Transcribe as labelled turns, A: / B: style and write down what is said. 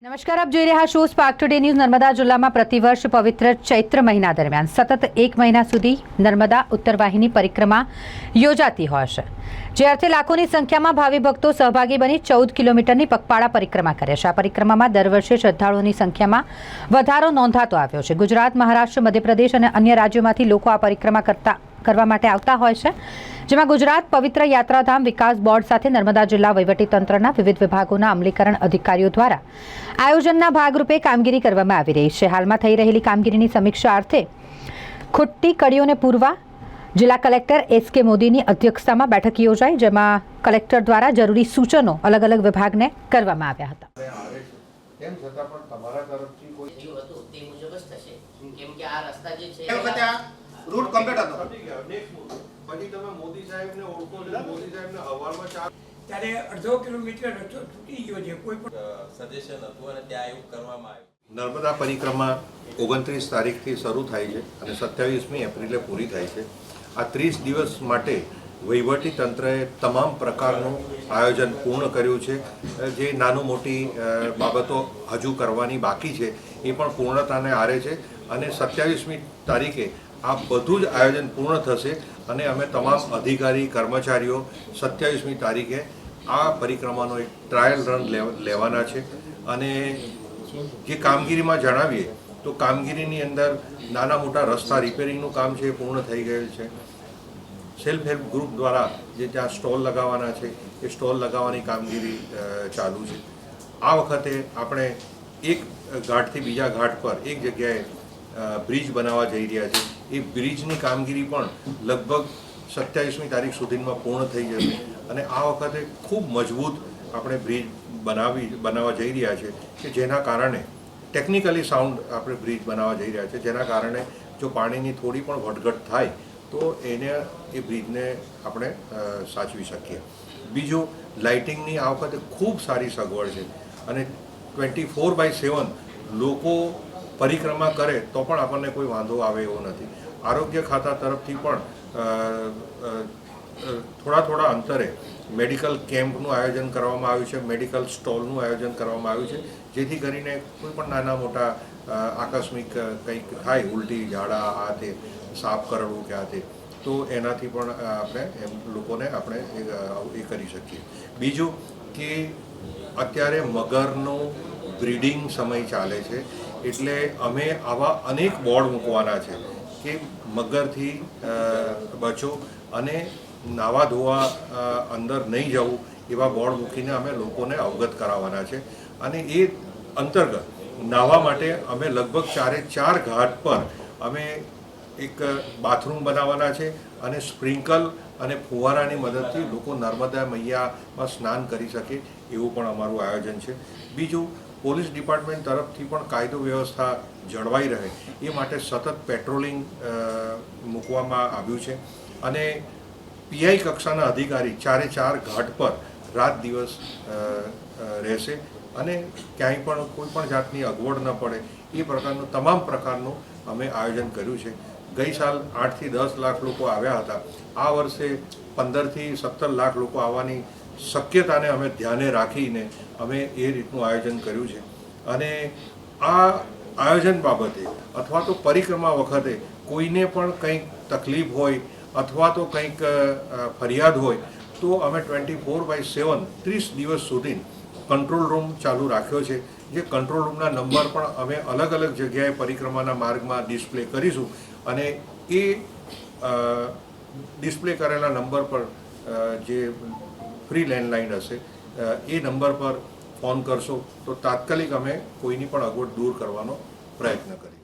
A: નમસ્કાર, આપ જોઈ રહ્યા છો સ્પાર્ક ટુડે ન્યૂઝ। નર્મદા જિલ્લામાં પ્રતિવર્ષ પવિત્ર ચૈત્ર મહિના દરમિયાન સતત 1 મહિના સુધી નર્મદા ઉત્તરવાહિની પરિક્રમા યોજાતી હોય છે, જે અર્થે લાખોની સંખ્યામાં ભાવિ ભક્તો સહભાગી બની 14 કિલોમીટરની પગપાળા પરિક્રમા કરે છે। આ પરિક્રમામાં દર વર્ષે શ્રદ્ધાળુઓની સંખ્યામાં વધારો નોંધાતો આવ્યો છે। ગુજરાત, મહારાષ્ટ્ર, મધ્યપ્રદેશ અને અન્ય રાજ્યોમાંથી લોકો આ પરિક્રમા કરવા માટે આવતા હોય છે, જેમાં ગુજરાત પવિત્ર યાત્રાધામ વિકાસ બોર્ડ સાથે નર્મદા જિલ્લા વહીવટીતંત્રના વિવિધ વિભાગોના અમલીકરણ અધિકારીઓ દ્વારા આયોજનના ભાગરૂપે કામગીરી કરવામાં આવી રહી છે। હાલમાં થઈ રહેલી કામગીરીની સમીક્ષા અર્થે ખૂટતી કડીઓને પૂરવા જિલ્લા કલેક્ટર એસ.કે. મોદીની અધ્યક્ષતામાં બેઠક યોજાઈ, જેમાં કલેક્ટર દ્વારા જરૂરી સૂચનો અલગ અલગ વિભાગને કરવામાં આવ્યા હતા।
B: તેમ છતાં પણ તમારા તરફથી કોઈ
C: હતું તે મુજબ જ થશે, કેમ કે આ રસ્તા જે છે
B: એ વખતે આ રૂટ કમ્પ્લીટ હતો। પછી તમે મોદી સાહેબને ઓળખો છો, મોદી સાહેબને હવાલમાં ચાર
D: ત્યારે 1.5 કિલોમીટર રસ્તો તૂટી ગયો છે, કોઈ પણ
E: સજેશન હતું અને ત્યાં એવું કરવામાં આવ્યું।
B: નર્મદા પરિક્રમા 29 તારીખથી શરૂ થાય છે અને 27મી એપ્રિલે પૂરી થાય છે। આ 30 દિવસ માટે વહીવટી તંત્રએ તમામ પ્રકારનું આયોજન પૂર્ણ કર્યું છે। જે નાનું મોટી બાબતો હજુ કરવાની બાકી છે એ પણ પૂર્ણતાને આરે છે અને 27મી તારીખે આ બધું જ આયોજન પૂર્ણ થશે અને અમે તમામ અધિકારી કર્મચારીઓ 27મી તારીખે આ પરિક્રમાનો એક ટ્રાયલ રન લેવાના છે। અને જે કામગીરીમાં જણાવીએ તો કામગીરીની અંદર નાના મોટા રસ્તા રિપેરિંગનું કામ છે એ પૂર્ણ થઈ ગયેલ છે। સેલ્ફ હેલ્પ ગ્રુપ દ્વારા જે ત્યાં સ્ટોલ લગાવવાના છે એ સ્ટોલ લગાવવાની કામગીરી ચાલુ છે। આ વખતે આપણે એક ઘાટથી બીજા ઘાટ પર એક જગ્યાએ બ્રિજ બનાવવા જઈ રહ્યા છે। એ બ્રિજની કામગીરી પણ લગભગ 27મી તારીખ સુધીમાં પૂર્ણ થઈ જશે અને આ વખતે ખૂબ મજબૂત આપણે બ્રિજ બનાવવા જઈ રહ્યા છે કે જેના કારણે ટેકનિકલી સાઉન્ડ આપણે બ્રિજ બનાવવા જઈ રહ્યા છે, જેના કારણે જો પાણીની થોડી પણ વધઘટ થાય તો એ બ્રિજને આપણે સાચવી શકીએ। બીજું, લાઇટિંગની આ વખતે ખૂબ સારી સગવડ છે અને 24/7 લોકો પરિક્રમા કરે તો પણ આપણને કોઈ વાંધો આવે એવો નથી। આરોગ્ય ખાતા તરફથી પણ થોડા અંતરે મેડિકલ કેમ્પનું આયોજન કરવામાં આવ્યું છે, મેડિકલ સ્ટોલનું આયોજન કરવામાં આવ્યું છે, જેથી કરીને કોઈ પણ નાના મોટા આકસ્મિક કંઈક થાય, ઉલટી, ઝાડા, આ તે સાફ કરવું કે આ તે, તો એનાથી પણ આપણે લોકોને આપણે એ કરી શકીએ। બીજું કે અત્યારે મગરનું બ્રીડિંગ સમય ચાલે છે, એટલે અમે આવા અનેક બોર્ડ મૂકવાના છે કે મગરથી બચો અને નાવા ધોવા અંદર નહીં જવું એવા બોર્ડ મૂકીને અમે લોકોને અવગત કરાવવાના છે। અને એ અંતર્ગત નાહવા માટે અમે લગભગ 4 ઘાટ પર અમે એક બાથરૂમ બનાવવાના છે અને સ્પ્રિંકલ અને ફુવારાની મદદથી લોકો નર્મદા મૈયામાં સ્નાન કરી શકે એવું પણ અમારું આયોજન છે। બીજું, પોલીસ ડિપાર્ટમેન્ટ તરફથી પણ કાયદો વ્યવસ્થા જળવાઈ રહે એ માટે સતત પેટ્રોલિંગ મૂકવામાં આવ્યું છે અને પીઆઈ કક્ષાના અધિકારી 4 ઘાટ પર રાત દિવસ રહેશે અને ક્યાંય પણ કોઈ પણ જાતની અગવડ ન પડે એ પ્રકારનું તમામ પ્રકારનું અમે આયોજન કર્યું છે। ગઈ સાલ 8 થી 10 લાખ લોકો આવ્યા હતા। આ વર્ષે 15 થી 17 લાખ લોકો આવવાની શક્યતાને અમે ધ્યાને રાખીને અમે એ રીતનું આયોજન કર્યું છે। અને આ આયોજન બાબતે અથવા તો પરિક્રમા વખતે કોઈને પણ કંઈક તકલીફ હોય અથવા તો કંઈક ફરિયાદ હોય તો અમે 24/7 30 દિવસ સુધી કંટ્રોલ રૂમ ચાલુ રાખ્યો છે। જે કંટ્રોલ રૂમના નંબર પણ અમે અલગ અલગ જગ્યાએ પરિક્રમાના માર્ગમાં ડિસ્પ્લે કરીશું અને એ ડિસ્પ્લે કરેલા નંબર પર જે ફ્રી લેન્ડલાઇન હશે એ નંબર પર ફોન કરશો તો તાત્કાલિક અમે કોઈની પણ અગવડ દૂર કરવાનો પ્રયત્ન કરીએ।